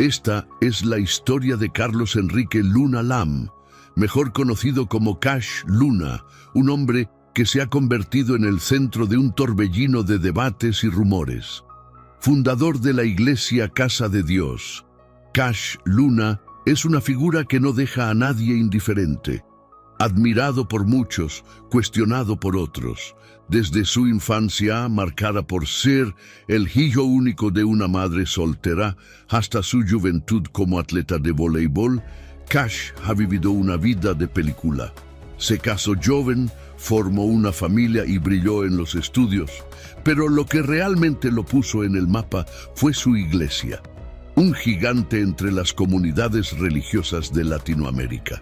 Esta es la historia de Carlos Enrique Luna Lam, mejor conocido como Cash Luna, un hombre que se ha convertido en el centro de un torbellino de debates y rumores. Fundador de la Iglesia Casa de Dios, Cash Luna es una figura que no deja a nadie indiferente. Admirado por muchos, cuestionado por otros. Desde su infancia, marcada por ser el hijo único de una madre soltera, hasta su juventud como atleta de voleibol, Cash ha vivido una vida de película. Se casó joven, formó una familia y brilló en los estudios, pero lo que realmente lo puso en el mapa fue su iglesia, un gigante entre las comunidades religiosas de Latinoamérica.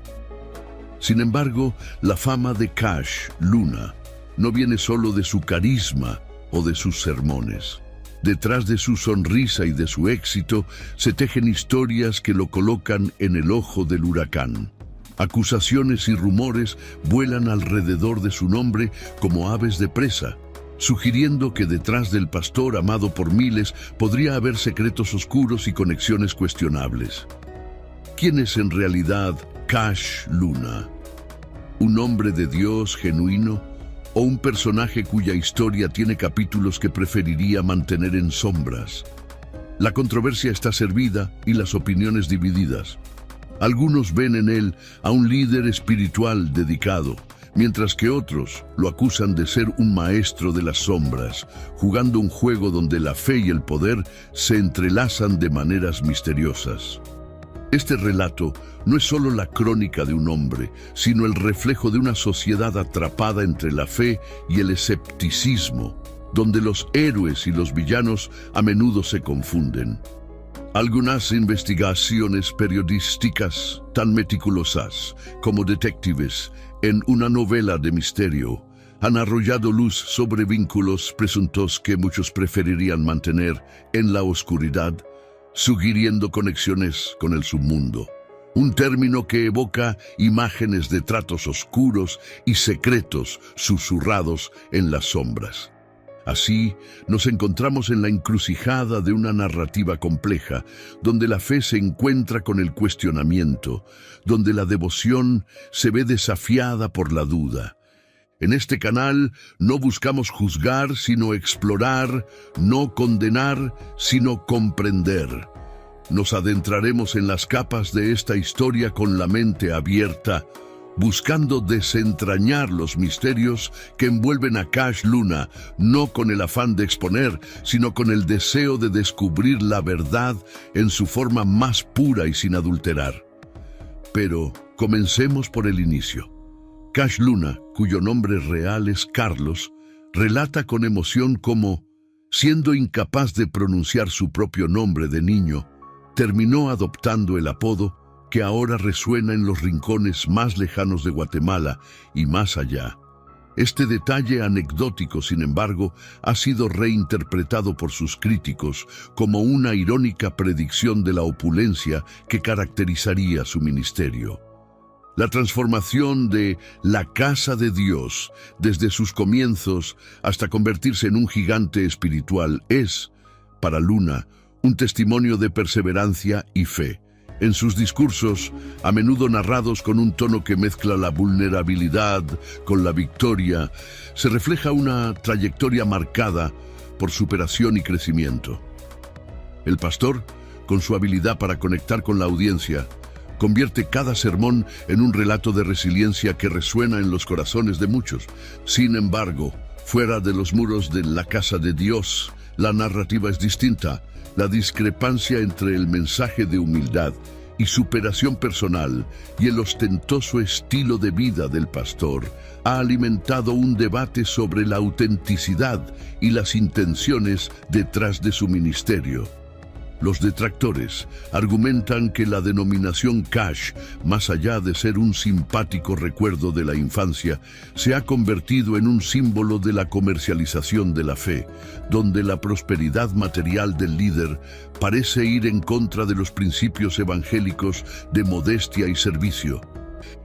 Sin embargo, la fama de Cash Luna no viene solo de su carisma o de sus sermones. Detrás de su sonrisa y de su éxito se tejen historias que lo colocan en el ojo del huracán. Acusaciones y rumores vuelan alrededor de su nombre como aves de presa, sugiriendo que detrás del pastor amado por miles podría haber secretos oscuros y conexiones cuestionables. ¿Quién es en realidad Cash Luna? ¿Un hombre de Dios genuino o un personaje cuya historia tiene capítulos que preferiría mantener en sombras? La controversia está servida y las opiniones divididas. Algunos ven en él a un líder espiritual dedicado, mientras que otros lo acusan de ser un maestro de las sombras, jugando un juego donde la fe y el poder se entrelazan de maneras misteriosas. Este relato no es solo la crónica de un hombre, sino el reflejo de una sociedad atrapada entre la fe y el escepticismo, donde los héroes y los villanos a menudo se confunden. Algunas investigaciones periodísticas tan meticulosas como detectives en una novela de misterio han arrojado luz sobre vínculos presuntos que muchos preferirían mantener en la oscuridad, sugiriendo conexiones con el submundo, un término que evoca imágenes de tratos oscuros y secretos susurrados en las sombras. Así, nos encontramos en la encrucijada de una narrativa compleja, donde la fe se encuentra con el cuestionamiento, donde la devoción se ve desafiada por la duda. En este canal no buscamos juzgar, sino explorar, no condenar, sino comprender. Nos adentraremos en las capas de esta historia con la mente abierta, buscando desentrañar los misterios que envuelven a Cash Luna, no con el afán de exponer, sino con el deseo de descubrir la verdad en su forma más pura y sin adulterar. Pero comencemos por el inicio. Cash Luna, cuyo nombre real es Carlos, relata con emoción cómo, siendo incapaz de pronunciar su propio nombre de niño, terminó adoptando el apodo que ahora resuena en los rincones más lejanos de Guatemala y más allá. Este detalle anecdótico, sin embargo, ha sido reinterpretado por sus críticos como una irónica predicción de la opulencia que caracterizaría su ministerio. La transformación de la Casa de Dios, desde sus comienzos hasta convertirse en un gigante espiritual, es, para Luna, un testimonio de perseverancia y fe. En sus discursos, a menudo narrados con un tono que mezcla la vulnerabilidad con la victoria, se refleja una trayectoria marcada por superación y crecimiento. El pastor, con su habilidad para conectar con la audiencia, convierte cada sermón en un relato de resiliencia que resuena en los corazones de muchos. Sin embargo, fuera de los muros de la Casa de Dios, la narrativa es distinta. La discrepancia entre el mensaje de humildad y superación personal y el ostentoso estilo de vida del pastor ha alimentado un debate sobre la autenticidad y las intenciones detrás de su ministerio. Los detractores argumentan que la denominación Cash, más allá de ser un simpático recuerdo de la infancia, se ha convertido en un símbolo de la comercialización de la fe, donde la prosperidad material del líder parece ir en contra de los principios evangélicos de modestia y servicio.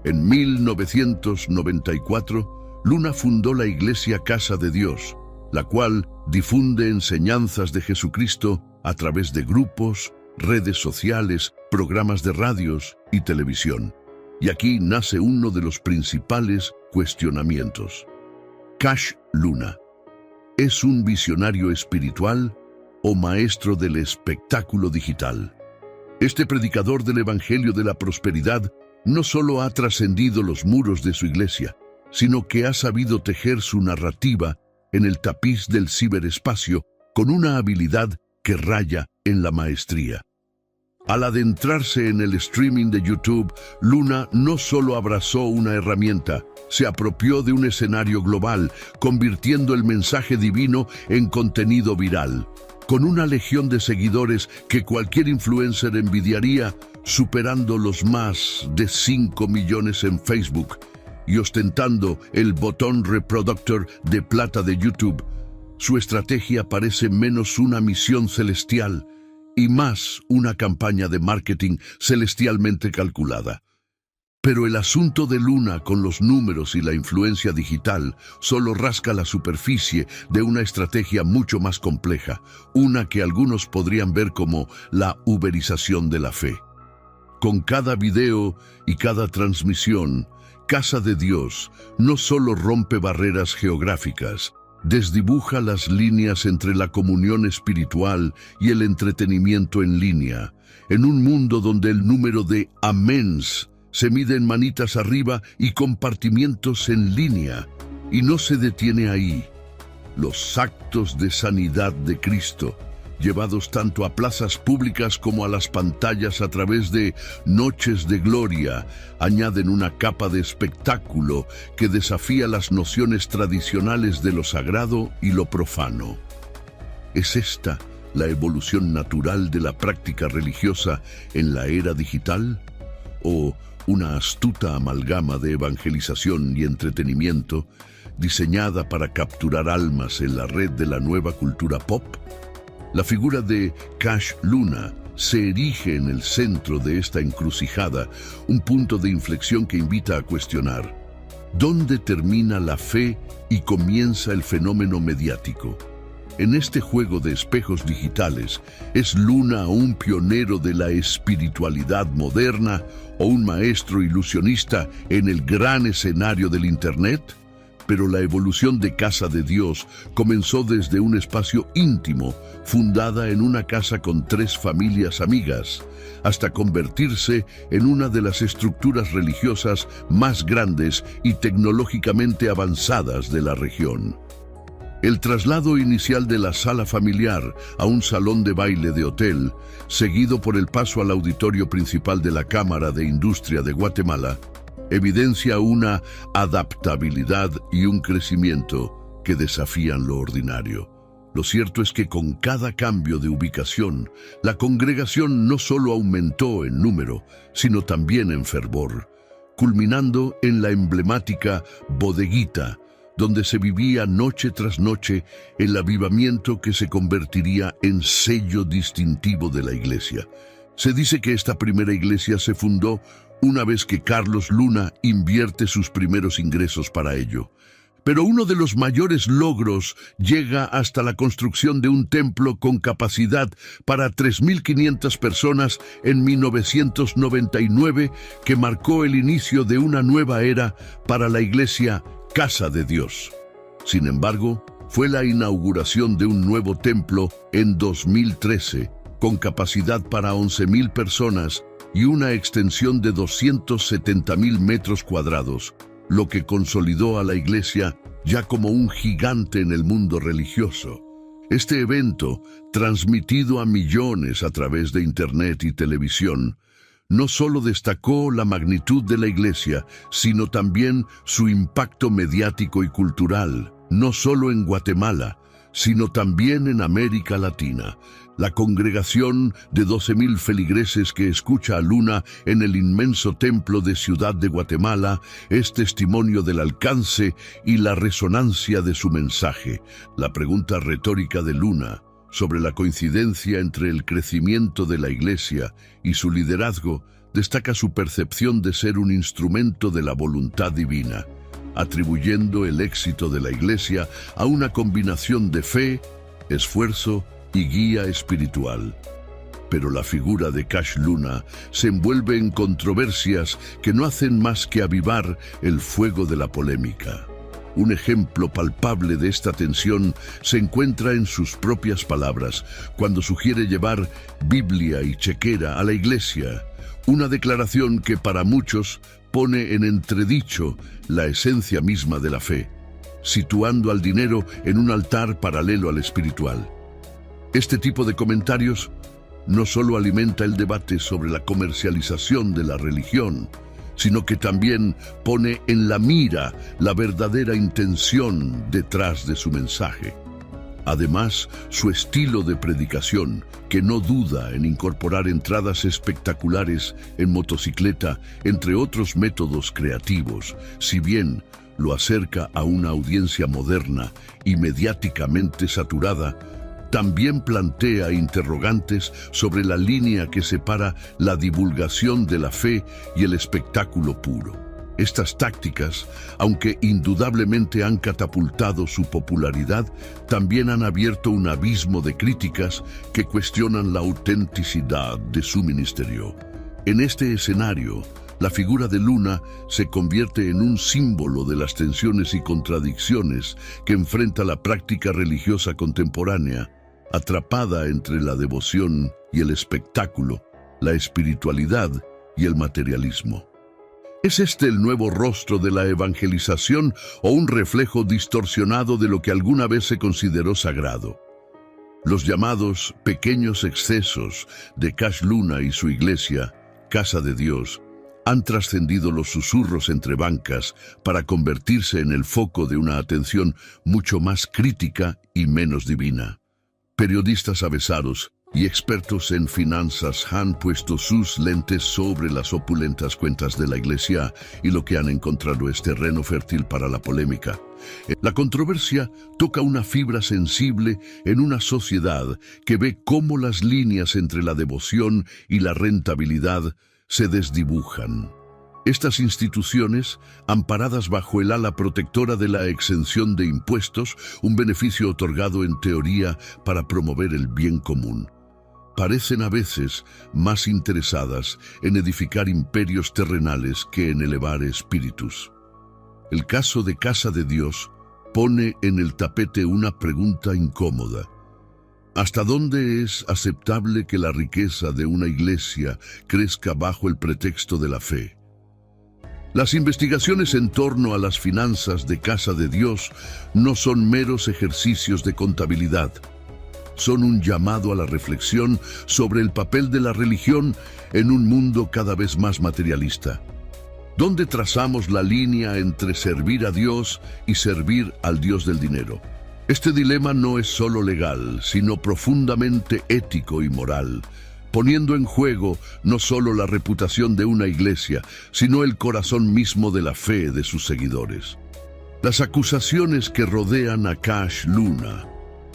En 1994, Luna fundó la Iglesia Casa de Dios, la cual difunde enseñanzas de Jesucristo a través de grupos, redes sociales, programas de radios y televisión. Y aquí nace uno de los principales cuestionamientos. Cash Luna, ¿es un visionario espiritual o maestro del espectáculo digital? Este predicador del Evangelio de la Prosperidad no solo ha trascendido los muros de su iglesia, sino que ha sabido tejer su narrativa en el tapiz del ciberespacio con una habilidad que raya en la maestría. Al adentrarse en el streaming de YouTube, Luna no solo abrazó una herramienta, se apropió de un escenario global, convirtiendo el mensaje divino en contenido viral. Con una legión de seguidores que cualquier influencer envidiaría, superando los más de 5 millones en Facebook y ostentando el botón reproductor de plata de YouTube, su estrategia parece menos una misión celestial y más una campaña de marketing celestialmente calculada. Pero el asunto de Luna con los números y la influencia digital solo rasca la superficie de una estrategia mucho más compleja, una que algunos podrían ver como la uberización de la fe. Con cada video y cada transmisión, Casa de Dios no solo rompe barreras geográficas, desdibuja las líneas entre la comunión espiritual y el entretenimiento en línea, en un mundo donde el número de améns se mide en manitas arriba y compartimientos en línea, y no se detiene ahí. Los actos de sanidad de Cristo, llevados tanto a plazas públicas como a las pantallas a través de noches de gloria, añaden una capa de espectáculo que desafía las nociones tradicionales de lo sagrado y lo profano. ¿Es esta la evolución natural de la práctica religiosa en la era digital? ¿O una astuta amalgama de evangelización y entretenimiento diseñada para capturar almas en la red de la nueva cultura pop? La figura de Cash Luna se erige en el centro de esta encrucijada, un punto de inflexión que invita a cuestionar: ¿dónde termina la fe y comienza el fenómeno mediático? En este juego de espejos digitales, ¿es Luna un pionero de la espiritualidad moderna o un maestro ilusionista en el gran escenario del Internet? Pero la evolución de Casa de Dios comenzó desde un espacio íntimo, fundada en una casa con 3 familias amigas, hasta convertirse en una de las estructuras religiosas más grandes y tecnológicamente avanzadas de la región. El traslado inicial de la sala familiar a un salón de baile de hotel, seguido por el paso al auditorio principal de la Cámara de Industria de Guatemala, evidencia una adaptabilidad y un crecimiento que desafían lo ordinario. Lo cierto es que con cada cambio de ubicación, la congregación no solo aumentó en número, sino también en fervor, culminando en la emblemática bodeguita, donde se vivía noche tras noche el avivamiento que se convertiría en sello distintivo de la iglesia. Se dice que esta primera iglesia se fundó una vez que Carlos Luna invierte sus primeros ingresos para ello. Pero uno de los mayores logros llega hasta la construcción de un templo con capacidad para 3.500 personas en 1999, que marcó el inicio de una nueva era para la iglesia Casa de Dios. Sin embargo, fue la inauguración de un nuevo templo en 2013, con capacidad para 11.000 personas y una extensión de 270.000 metros cuadrados, lo que consolidó a la iglesia ya como un gigante en el mundo religioso. Este evento, transmitido a millones a través de Internet y televisión, no solo destacó la magnitud de la iglesia, sino también su impacto mediático y cultural, no solo en Guatemala, sino también en América Latina. La congregación de 12.000 feligreses que escucha a Luna en el inmenso templo de Ciudad de Guatemala es testimonio del alcance y la resonancia de su mensaje. La pregunta retórica de Luna sobre la coincidencia entre el crecimiento de la iglesia y su liderazgo destaca su percepción de ser un instrumento de la voluntad divina, atribuyendo el éxito de la iglesia a una combinación de fe, esfuerzo y guía espiritual. Pero la figura de Cash Luna se envuelve en controversias que no hacen más que avivar el fuego de la polémica. Un ejemplo palpable de esta tensión se encuentra en sus propias palabras, cuando sugiere llevar Biblia y chequera a la iglesia, una declaración que para muchos pone en entredicho la esencia misma de la fe, situando al dinero en un altar paralelo al espiritual. Este tipo de comentarios no solo alimenta el debate sobre la comercialización de la religión, sino que también pone en la mira la verdadera intención detrás de su mensaje. Además, su estilo de predicación, que no duda en incorporar entradas espectaculares en motocicleta, entre otros métodos creativos, si bien lo acerca a una audiencia moderna y mediáticamente saturada, también plantea interrogantes sobre la línea que separa la divulgación de la fe y el espectáculo puro. Estas tácticas, aunque indudablemente han catapultado su popularidad, también han abierto un abismo de críticas que cuestionan la autenticidad de su ministerio. En este escenario, la figura de Luna se convierte en un símbolo de las tensiones y contradicciones que enfrenta la práctica religiosa contemporánea, atrapada entre la devoción y el espectáculo, la espiritualidad y el materialismo. ¿Es este el nuevo rostro de la evangelización o un reflejo distorsionado de lo que alguna vez se consideró sagrado? Los llamados pequeños excesos de Cash Luna y su iglesia, Casa de Dios, han trascendido los susurros entre bancas para convertirse en el foco de una atención mucho más crítica y menos divina. Periodistas avesados y expertos en finanzas han puesto sus lentes sobre las opulentas cuentas de la iglesia y lo que han encontrado es terreno fértil para la polémica. La controversia toca una fibra sensible en una sociedad que ve cómo las líneas entre la devoción y la rentabilidad se desdibujan. Estas instituciones, amparadas bajo el ala protectora de la exención de impuestos, un beneficio otorgado en teoría para promover el bien común, parecen a veces más interesadas en edificar imperios terrenales que en elevar espíritus. El caso de Casa de Dios pone en el tapete una pregunta incómoda. ¿Hasta dónde es aceptable que la riqueza de una iglesia crezca bajo el pretexto de la fe? Las investigaciones en torno a las finanzas de Casa de Dios no son meros ejercicios de contabilidad. Son un llamado a la reflexión sobre el papel de la religión en un mundo cada vez más materialista. ¿Dónde trazamos la línea entre servir a Dios y servir al Dios del dinero? Este dilema no es solo legal, sino profundamente ético y moral, poniendo en juego no solo la reputación de una iglesia, sino el corazón mismo de la fe de sus seguidores. Las acusaciones que rodean a Cash Luna,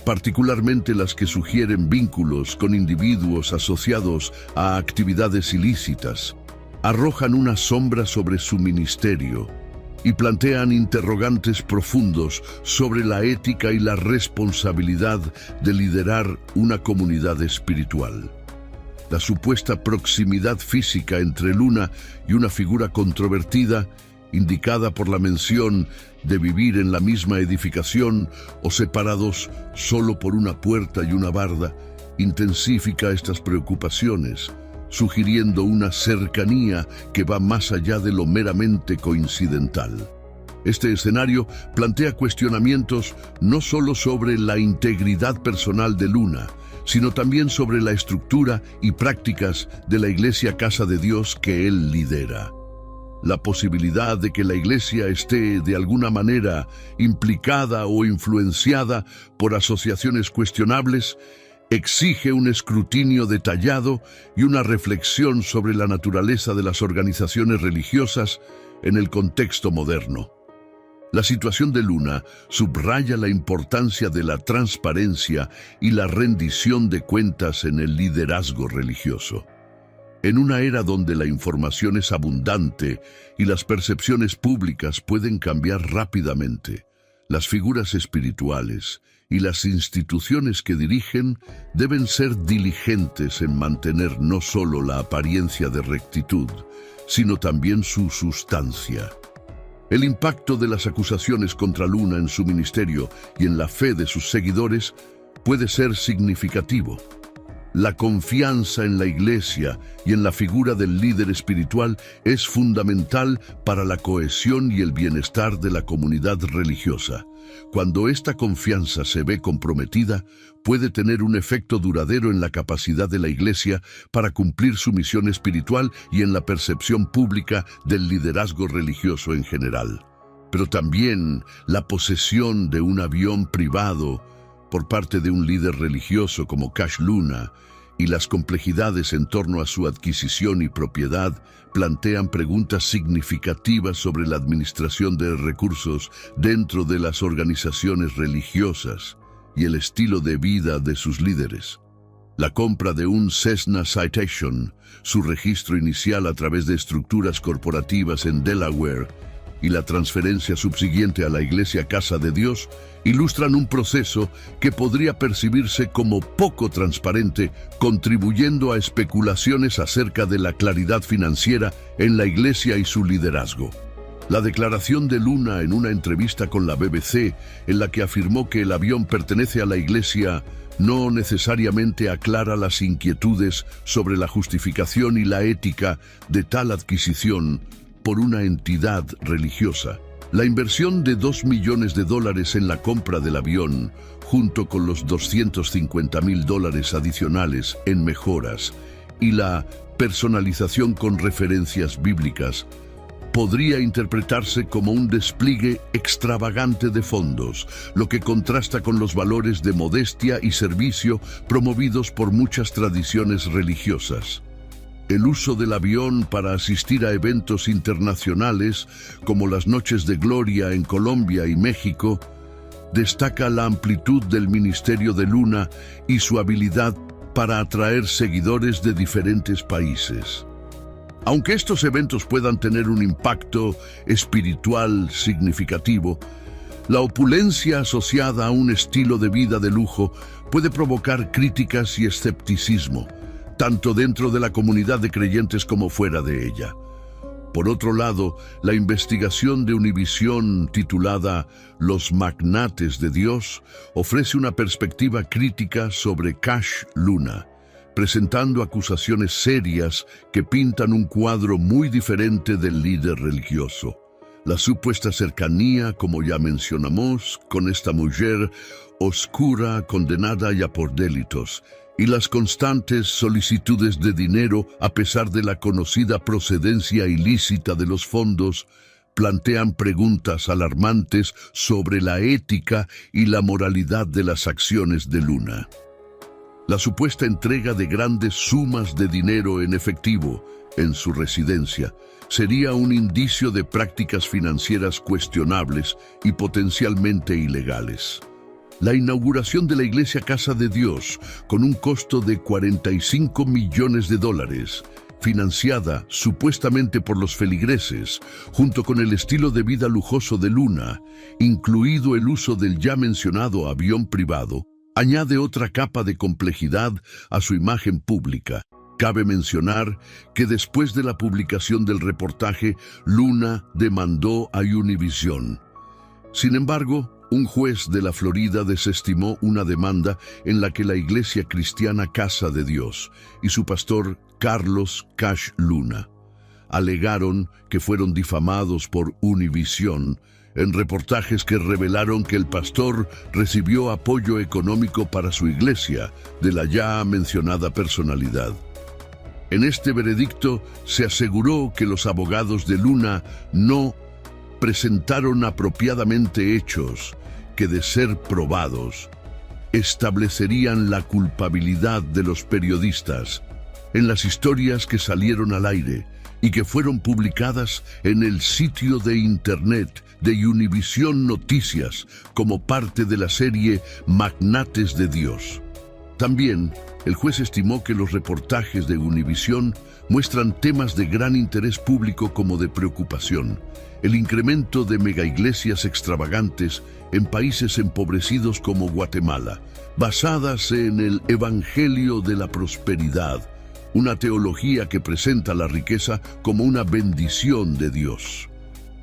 particularmente las que sugieren vínculos con individuos asociados a actividades ilícitas, arrojan una sombra sobre su ministerio y plantean interrogantes profundos sobre la ética y la responsabilidad de liderar una comunidad espiritual. La supuesta proximidad física entre Luna y una figura controvertida, indicada por la mención de vivir en la misma edificación o separados solo por una puerta y una barda, intensifica estas preocupaciones, sugiriendo una cercanía que va más allá de lo meramente coincidental. Este escenario plantea cuestionamientos no solo sobre la integridad personal de Luna, sino también sobre la estructura y prácticas de la Iglesia Casa de Dios que él lidera. La posibilidad de que la Iglesia esté de alguna manera implicada o influenciada por asociaciones cuestionables exige un escrutinio detallado y una reflexión sobre la naturaleza de las organizaciones religiosas en el contexto moderno. La situación de Luna subraya la importancia de la transparencia y la rendición de cuentas en el liderazgo religioso. En una era donde la información es abundante y las percepciones públicas pueden cambiar rápidamente, Las figuras espirituales y las instituciones que dirigen deben ser diligentes en mantener no solo la apariencia de rectitud, sino también su sustancia. El impacto de las acusaciones contra Luna en su ministerio y en la fe de sus seguidores puede ser significativo. La confianza en la Iglesia y en la figura del líder espiritual es fundamental para la cohesión y el bienestar de la comunidad religiosa. Cuando esta confianza se ve comprometida, puede tener un efecto duradero en la capacidad de la Iglesia para cumplir su misión espiritual y en la percepción pública del liderazgo religioso en general. Pero también la posesión de un avión privado por parte de un líder religioso como Cash Luna y las complejidades en torno a su adquisición y propiedad plantean preguntas significativas sobre la administración de recursos dentro de las organizaciones religiosas y el estilo de vida de sus líderes. La compra de un Cessna Citation, su registro inicial a través de estructuras corporativas en Delaware, y la transferencia subsiguiente a la Iglesia Casa de Dios ilustran un proceso que podría percibirse como poco transparente, contribuyendo a especulaciones acerca de la claridad financiera en la Iglesia y su liderazgo. La declaración de Luna en una entrevista con la BBC, en la que afirmó que el avión pertenece a la Iglesia, no necesariamente aclara las inquietudes sobre la justificación y la ética de tal adquisición por una entidad religiosa. La inversión de $2 millones en la compra del avión, junto con los $250,000 adicionales en mejoras y la personalización con referencias bíblicas, podría interpretarse como un despliegue extravagante de fondos, lo que contrasta con los valores de modestia y servicio promovidos por muchas tradiciones religiosas. El uso del avión para asistir a eventos internacionales, como las Noches de Gloria en Colombia y México, destaca la amplitud del ministerio de Luna y su habilidad para atraer seguidores de diferentes países. Aunque estos eventos puedan tener un impacto espiritual significativo, la opulencia asociada a un estilo de vida de lujo puede provocar críticas y escepticismo, tanto dentro de la comunidad de creyentes como fuera de ella. Por otro lado, la investigación de Univisión titulada Los magnates de Dios ofrece una perspectiva crítica sobre Cash Luna, presentando acusaciones serias que pintan un cuadro muy diferente del líder religioso. La supuesta cercanía, como ya mencionamos, con esta mujer oscura, condenada ya por delitos, y las constantes solicitudes de dinero a pesar de la conocida procedencia ilícita de los fondos, plantean preguntas alarmantes sobre la ética y la moralidad de las acciones de Luna. La supuesta entrega de grandes sumas de dinero en efectivo en su residencia sería un indicio de prácticas financieras cuestionables y potencialmente ilegales. La inauguración de la Iglesia Casa de Dios, con un costo de $45 millones, financiada supuestamente por los feligreses, junto con el estilo de vida lujoso de Luna, incluido el uso del ya mencionado avión privado, añade otra capa de complejidad a su imagen pública. Cabe mencionar que después de la publicación del reportaje, Luna demandó a Univision. Sin embargo, un juez de la Florida desestimó una demanda en la que la Iglesia Cristiana Casa de Dios y su pastor Carlos Cash Luna alegaron que fueron difamados por Univision en reportajes que revelaron que el pastor recibió apoyo económico para su iglesia de la ya mencionada personalidad. En este veredicto se aseguró que los abogados de Luna no presentaron apropiadamente hechos que, de ser probados, establecerían la culpabilidad de los periodistas en las historias que salieron al aire y que fueron publicadas en el sitio de internet de Univisión Noticias como parte de la serie Magnates de Dios. También, el juez estimó que los reportajes de Univisión muestran temas de gran interés público como de preocupación: el incremento de megaiglesias extravagantes en países empobrecidos como Guatemala, basadas en el Evangelio de la Prosperidad, una teología que presenta la riqueza como una bendición de Dios.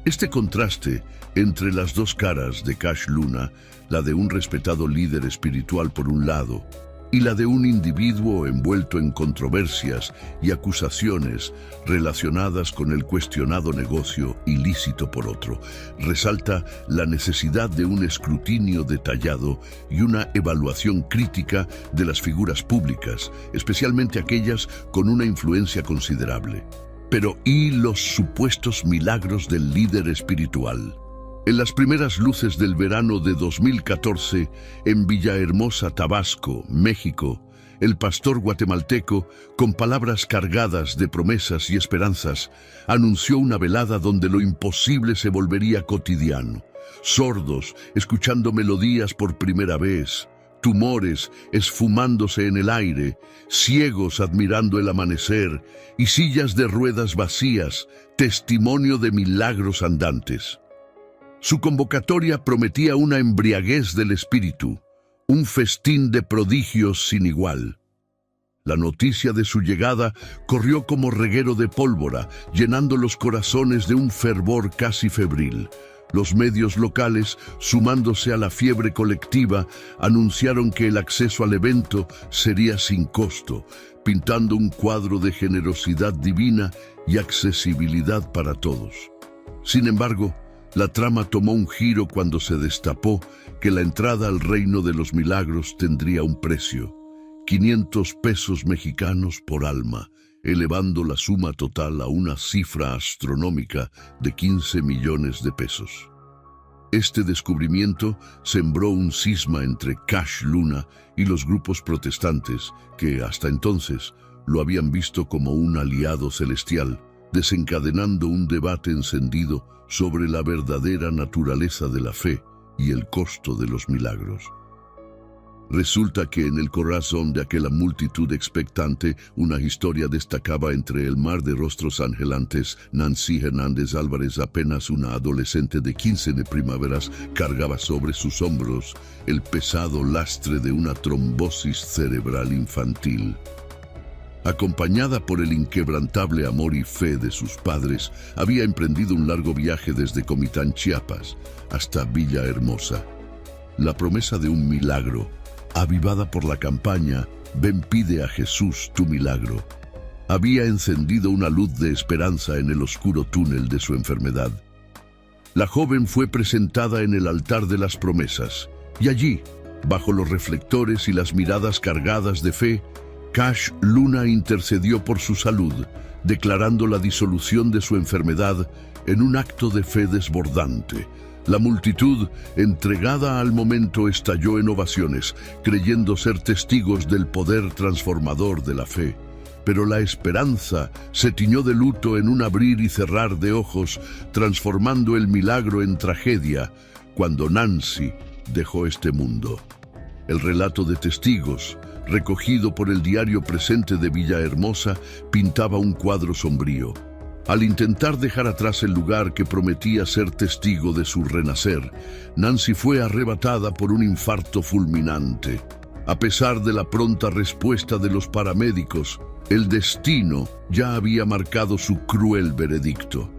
Este contraste entre las dos caras de Cash Luna, la de un respetado líder espiritual por un lado, y la de un individuo envuelto en controversias y acusaciones relacionadas con el cuestionado negocio ilícito por otro, resalta la necesidad de un escrutinio detallado y una evaluación crítica de las figuras públicas, especialmente aquellas con una influencia considerable. Pero ¿y los supuestos milagros del líder espiritual? En las primeras luces del verano de 2014, en Villahermosa, Tabasco, México, el pastor guatemalteco, con palabras cargadas de promesas y esperanzas, anunció una velada donde lo imposible se volvería cotidiano. Sordos, escuchando melodías por primera vez, tumores esfumándose en el aire, ciegos admirando el amanecer y sillas de ruedas vacías, testimonio de milagros andantes. Su convocatoria prometía una embriaguez del espíritu, un festín de prodigios sin igual. La noticia de su llegada corrió como reguero de pólvora, llenando los corazones de un fervor casi febril. Los medios locales, sumándose a la fiebre colectiva, anunciaron que el acceso al evento sería sin costo, pintando un cuadro de generosidad divina y accesibilidad para todos. Sin embargo, la trama tomó un giro cuando se destapó que la entrada al reino de los milagros tendría un precio: 500 pesos mexicanos por alma, elevando la suma total a una cifra astronómica de 15 millones de pesos. Este descubrimiento sembró un cisma entre Cash Luna y los grupos protestantes que, hasta entonces, lo habían visto como un aliado celestial, desencadenando un debate encendido sobre la verdadera naturaleza de la fe y el costo de los milagros. Resulta que en el corazón de aquella multitud expectante, una historia destacaba entre el mar de rostros angelantes. Nancy Hernández Álvarez, apenas una adolescente de 15 primaveras, cargaba sobre sus hombros el pesado lastre de una trombosis cerebral infantil. Acompañada por el inquebrantable amor y fe de sus padres, había emprendido un largo viaje desde Comitán, Chiapas, hasta Villahermosa. La promesa de un milagro, avivada por la campaña "Ven, pide a Jesús tu milagro", había encendido una luz de esperanza en el oscuro túnel de su enfermedad. La joven fue presentada en el altar de las promesas, y allí, bajo los reflectores y las miradas cargadas de fe, Cash Luna intercedió por su salud, declarando la disolución de su enfermedad en un acto de fe desbordante. La multitud, entregada al momento, estalló en ovaciones, creyendo ser testigos del poder transformador de la fe. Pero la esperanza se tiñó de luto en un abrir y cerrar de ojos, transformando el milagro en tragedia, cuando Nancy dejó este mundo. El relato de testigos, recogido por el diario Presente de Villahermosa, pintaba un cuadro sombrío. Al intentar dejar atrás el lugar que prometía ser testigo de su renacer, Nancy fue arrebatada por un infarto fulminante. A pesar de la pronta respuesta de los paramédicos, el destino ya había marcado su cruel veredicto.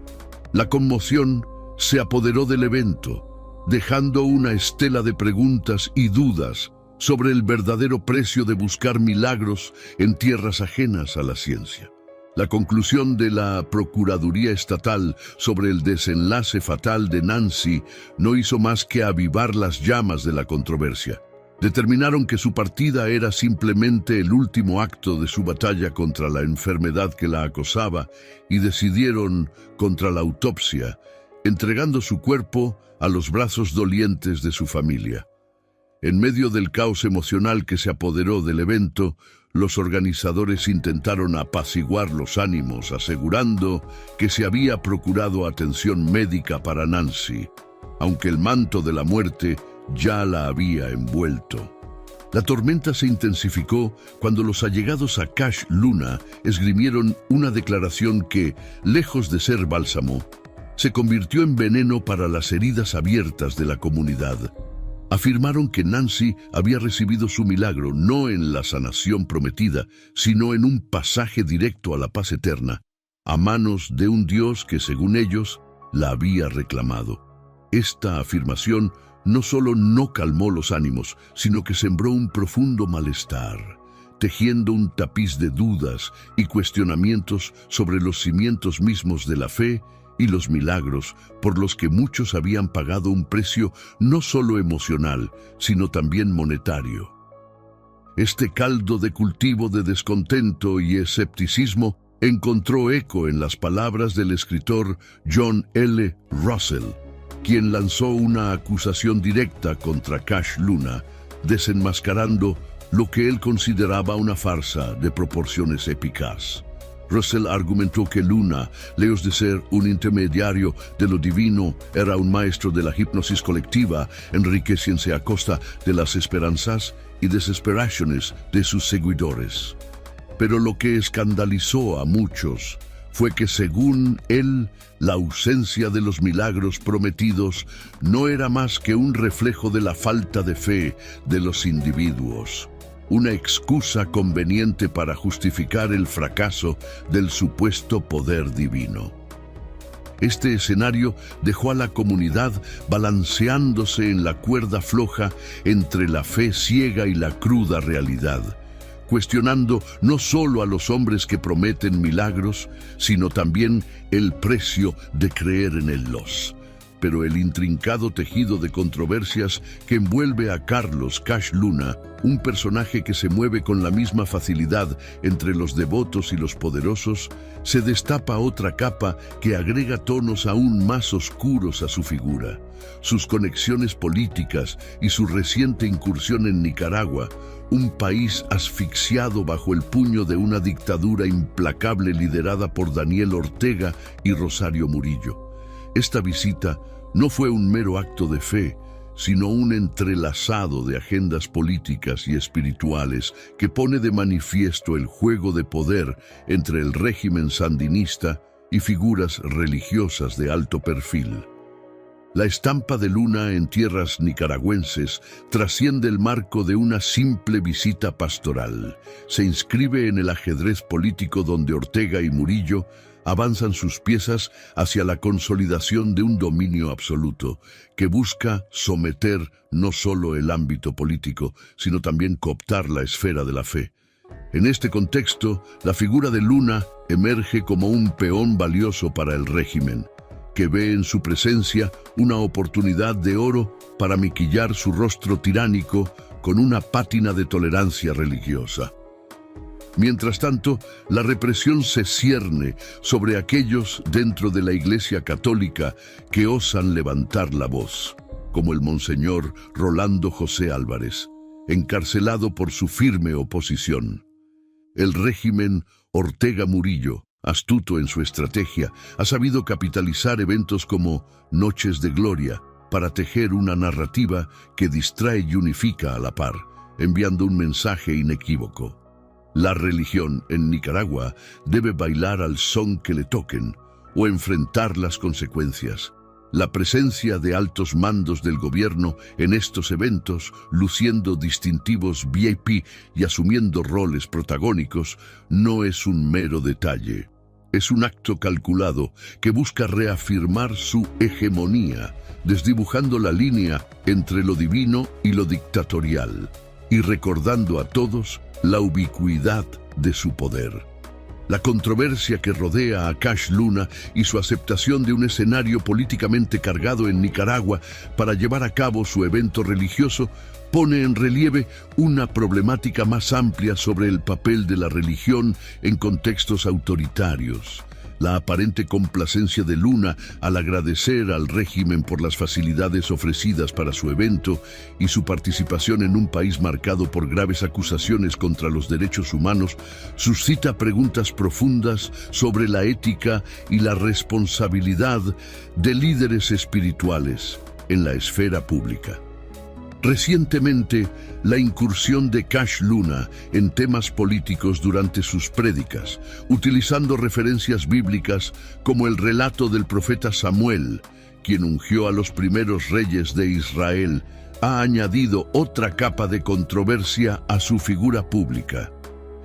La conmoción se apoderó del evento, dejando una estela de preguntas y dudas sobre el verdadero precio de buscar milagros en tierras ajenas a la ciencia. La conclusión de la Procuraduría Estatal sobre el desenlace fatal de Nancy no hizo más que avivar las llamas de la controversia. Determinaron que su partida era simplemente el último acto de su batalla contra la enfermedad que la acosaba y decidieron contra la autopsia, entregando su cuerpo a los brazos dolientes de su familia. En medio del caos emocional que se apoderó del evento, los organizadores intentaron apaciguar los ánimos, asegurando que se había procurado atención médica para Nancy, aunque el manto de la muerte ya la había envuelto. La tormenta se intensificó cuando los allegados a Cash Luna esgrimieron una declaración que, lejos de ser bálsamo, se convirtió en veneno para las heridas abiertas de la comunidad. Afirmaron que Nancy había recibido su milagro no en la sanación prometida, sino en un pasaje directo a la paz eterna, a manos de un Dios que, según ellos, la había reclamado. Esta afirmación no solo no calmó los ánimos, sino que sembró un profundo malestar, tejiendo un tapiz de dudas y cuestionamientos sobre los cimientos mismos de la fe y los milagros por los que muchos habían pagado un precio no solo emocional, sino también monetario. Este caldo de cultivo de descontento y escepticismo encontró eco en las palabras del escritor John L. Russell, quien lanzó una acusación directa contra Cash Luna, desenmascarando lo que él consideraba una farsa de proporciones épicas. Russell argumentó que Luna, lejos de ser un intermediario de lo divino, era un maestro de la hipnosis colectiva, enriqueciéndose a costa de las esperanzas y desesperaciones de sus seguidores. Pero lo que escandalizó a muchos fue que, según él, la ausencia de los milagros prometidos no era más que un reflejo de la falta de fe de los individuos, una excusa conveniente para justificar el fracaso del supuesto poder divino. Este escenario dejó a la comunidad balanceándose en la cuerda floja entre la fe ciega y la cruda realidad, cuestionando no solo a los hombres que prometen milagros, sino también el precio de creer en ellos. Pero el intrincado tejido de controversias que envuelve a Carlos Cash Luna, un personaje que se mueve con la misma facilidad entre los devotos y los poderosos, se destapa otra capa que agrega tonos aún más oscuros a su figura. Sus conexiones políticas y su reciente incursión en Nicaragua, un país asfixiado bajo el puño de una dictadura implacable liderada por Daniel Ortega y Rosario Murillo. Esta visita no fue un mero acto de fe, sino un entrelazado de agendas políticas y espirituales que pone de manifiesto el juego de poder entre el régimen sandinista y figuras religiosas de alto perfil. La estampa de Luna en tierras nicaragüenses trasciende el marco de una simple visita pastoral. Se inscribe en el ajedrez político donde Ortega y Murillo avanzan sus piezas hacia la consolidación de un dominio absoluto que busca someter no solo el ámbito político, sino también cooptar la esfera de la fe. En este contexto, la figura de Luna emerge como un peón valioso para el régimen, que ve en su presencia una oportunidad de oro para maquillar su rostro tiránico con una pátina de tolerancia religiosa. Mientras tanto, la represión se cierne sobre aquellos dentro de la Iglesia Católica que osan levantar la voz, como el monseñor Rolando José Álvarez, encarcelado por su firme oposición. El régimen Ortega Murillo, astuto en su estrategia, ha sabido capitalizar eventos como Noches de Gloria para tejer una narrativa que distrae y unifica a la par, enviando un mensaje inequívoco. La religión en Nicaragua debe bailar al son que le toquen o enfrentar las consecuencias. La presencia de altos mandos del gobierno en estos eventos, luciendo distintivos VIP y asumiendo roles protagónicos, no es un mero detalle. Es un acto calculado que busca reafirmar su hegemonía, desdibujando la línea entre lo divino y lo dictatorial, y recordando a todos la ubicuidad de su poder. La controversia que rodea a Cash Luna y su aceptación de un escenario políticamente cargado en Nicaragua para llevar a cabo su evento religioso pone en relieve una problemática más amplia sobre el papel de la religión en contextos autoritarios. La aparente complacencia de Luna al agradecer al régimen por las facilidades ofrecidas para su evento y su participación en un país marcado por graves acusaciones contra los derechos humanos suscita preguntas profundas sobre la ética y la responsabilidad de líderes espirituales en la esfera pública. Recientemente, la incursión de Cash Luna en temas políticos durante sus prédicas, utilizando referencias bíblicas como el relato del profeta Samuel, quien ungió a los primeros reyes de Israel, ha añadido otra capa de controversia a su figura pública.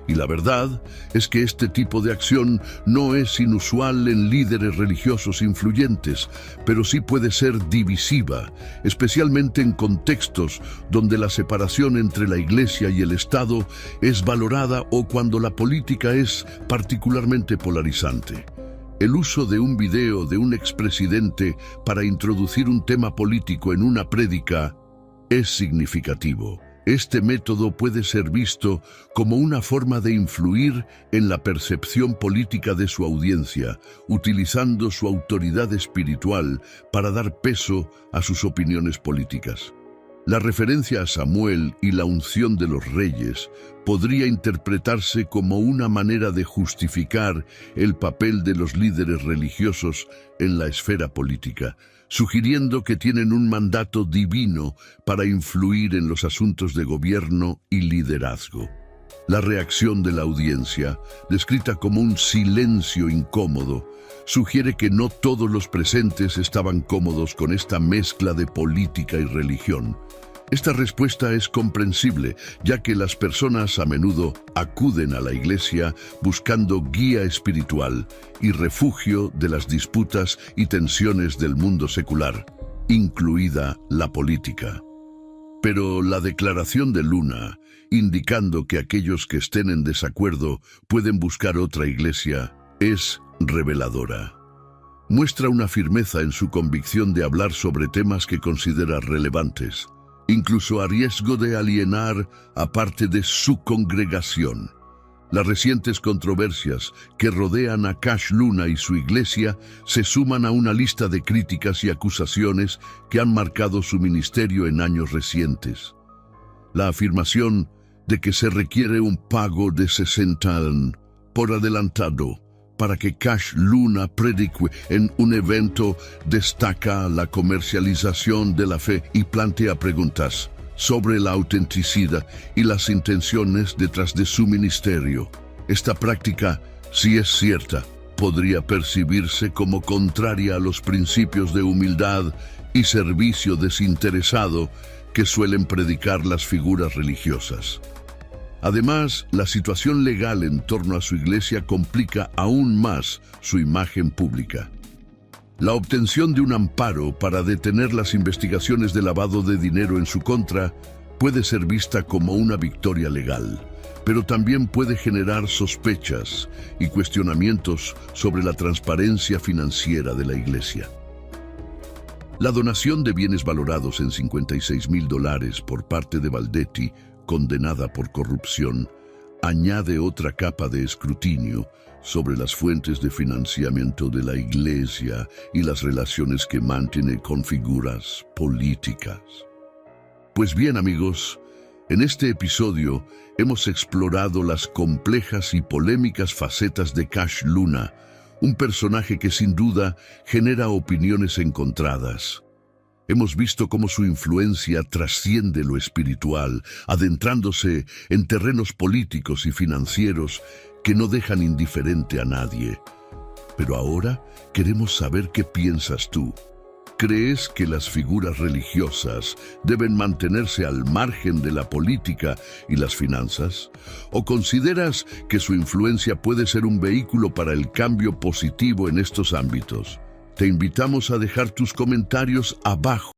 Y la verdad es que este tipo de acción no es inusual en líderes religiosos influyentes, pero sí puede ser divisiva, especialmente en contextos donde la separación entre la Iglesia y el Estado es valorada o cuando la política es particularmente polarizante. El uso de un video de un expresidente para introducir un tema político en una prédica es significativo. Este método puede ser visto como una forma de influir en la percepción política de su audiencia, utilizando su autoridad espiritual para dar peso a sus opiniones políticas. La referencia a Samuel y la unción de los reyes podría interpretarse como una manera de justificar el papel de los líderes religiosos en la esfera política, sugiriendo que tienen un mandato divino para influir en los asuntos de gobierno y liderazgo. La reacción de la audiencia, descrita como un silencio incómodo, sugiere que no todos los presentes estaban cómodos con esta mezcla de política y religión. Esta respuesta es comprensible, ya que las personas a menudo acuden a la iglesia buscando guía espiritual y refugio de las disputas y tensiones del mundo secular, incluida la política. Pero la declaración de Luna, indicando que aquellos que estén en desacuerdo pueden buscar otra iglesia, es reveladora. Muestra una firmeza en su convicción de hablar sobre temas que considera relevantes, incluso a riesgo de alienar a parte de su congregación. Las recientes controversias que rodean a Cash Luna y su iglesia se suman a una lista de críticas y acusaciones que han marcado su ministerio en años recientes. La afirmación de que se requiere un pago de 60 por adelantado para que Cash Luna predique en un evento destaca la comercialización de la fe y plantea preguntas sobre la autenticidad y las intenciones detrás de su ministerio. Esta práctica, si es cierta, podría percibirse como contraria a los principios de humildad y servicio desinteresado que suelen predicar las figuras religiosas. Además, la situación legal en torno a su iglesia complica aún más su imagen pública. La obtención de un amparo para detener las investigaciones de lavado de dinero en su contra puede ser vista como una victoria legal, pero también puede generar sospechas y cuestionamientos sobre la transparencia financiera de la iglesia. La donación de bienes valorados en $56,000 por parte de Valdetti, condenada por corrupción, añade otra capa de escrutinio sobre las fuentes de financiamiento de la Iglesia y las relaciones que mantiene con figuras políticas. Pues bien, amigos, en este episodio hemos explorado las complejas y polémicas facetas de Cash Luna, un personaje que sin duda genera opiniones encontradas. Hemos visto cómo su influencia trasciende lo espiritual, adentrándose en terrenos políticos y financieros que no dejan indiferente a nadie. Pero ahora queremos saber qué piensas tú. ¿Crees que las figuras religiosas deben mantenerse al margen de la política y las finanzas? ¿O consideras que su influencia puede ser un vehículo para el cambio positivo en estos ámbitos? Te invitamos a dejar tus comentarios abajo.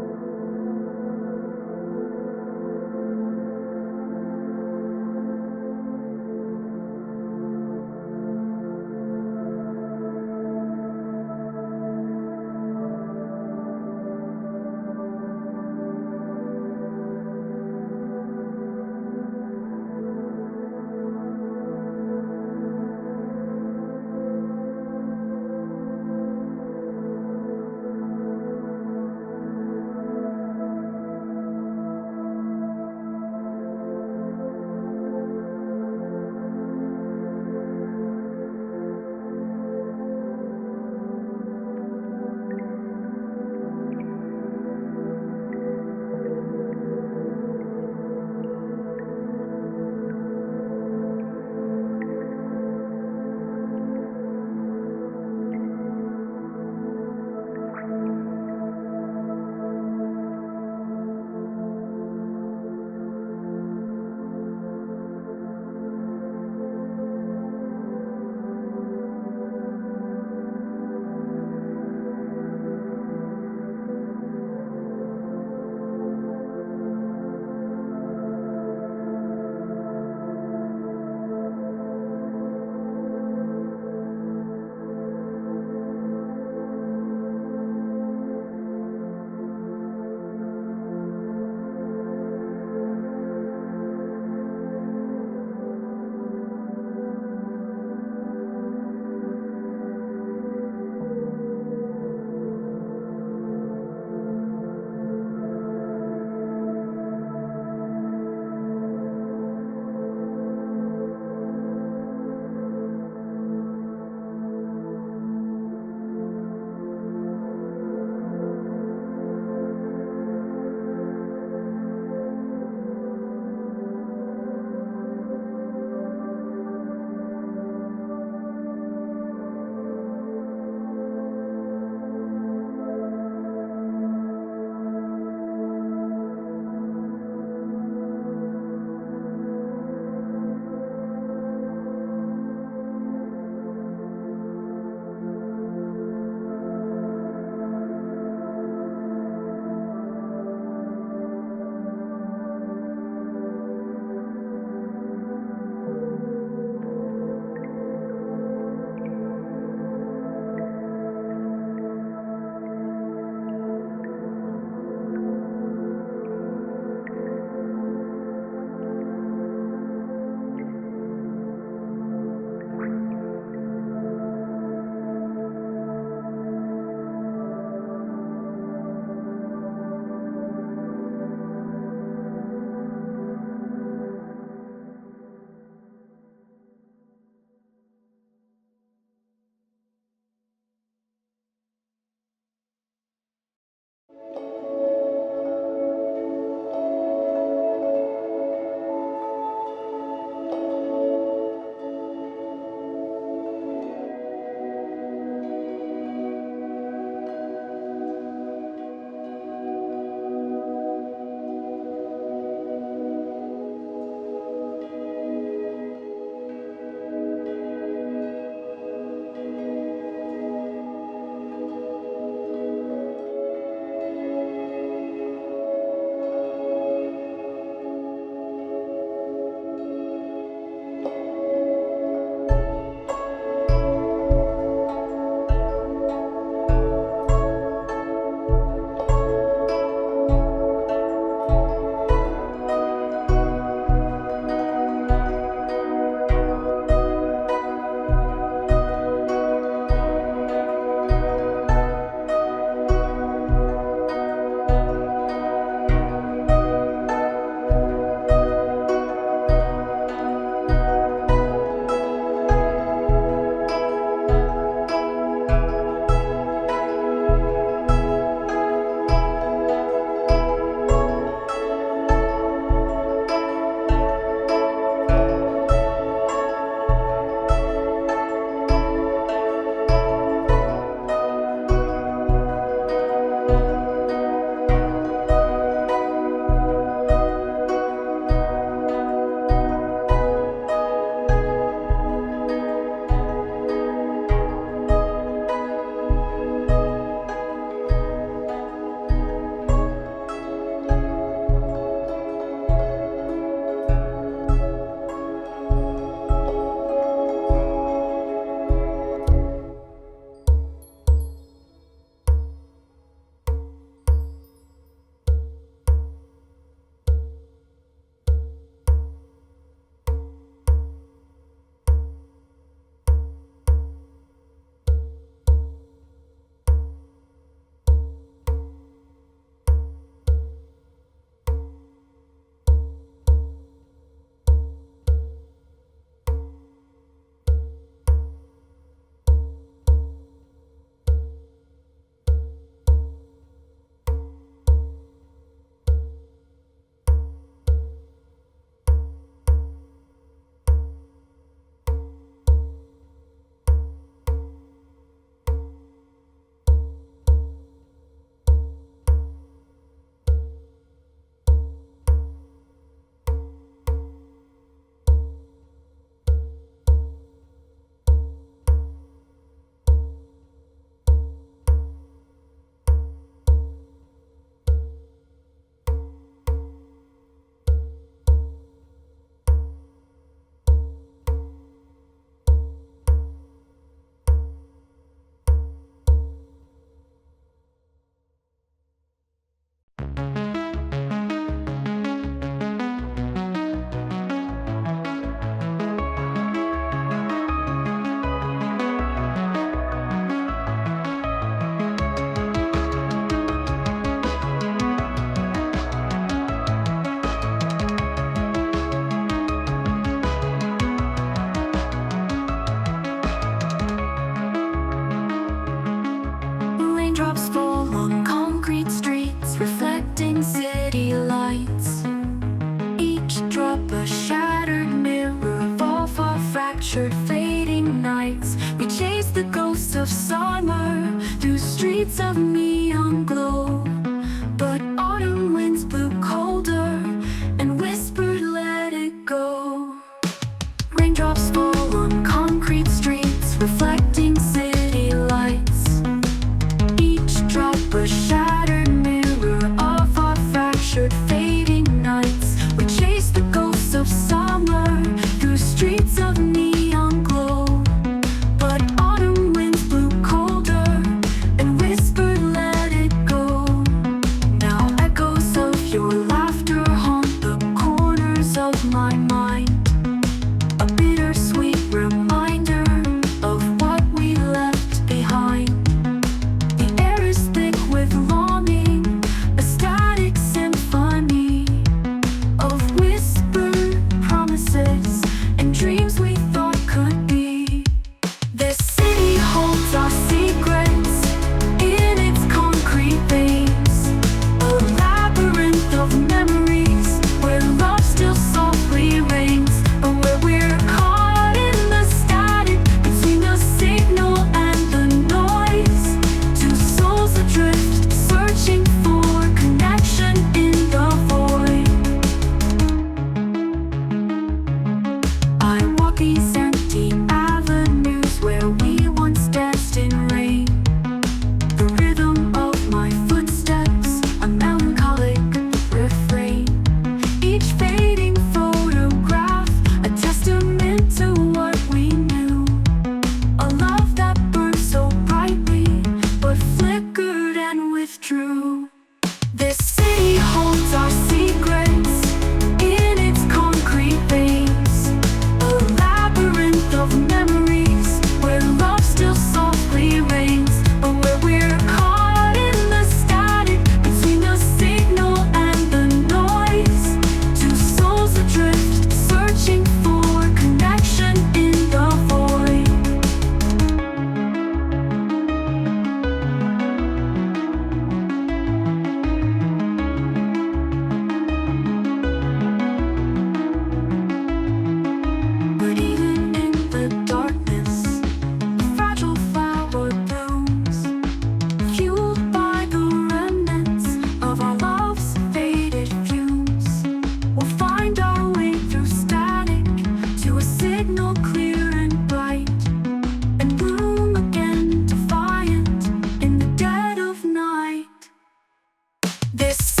This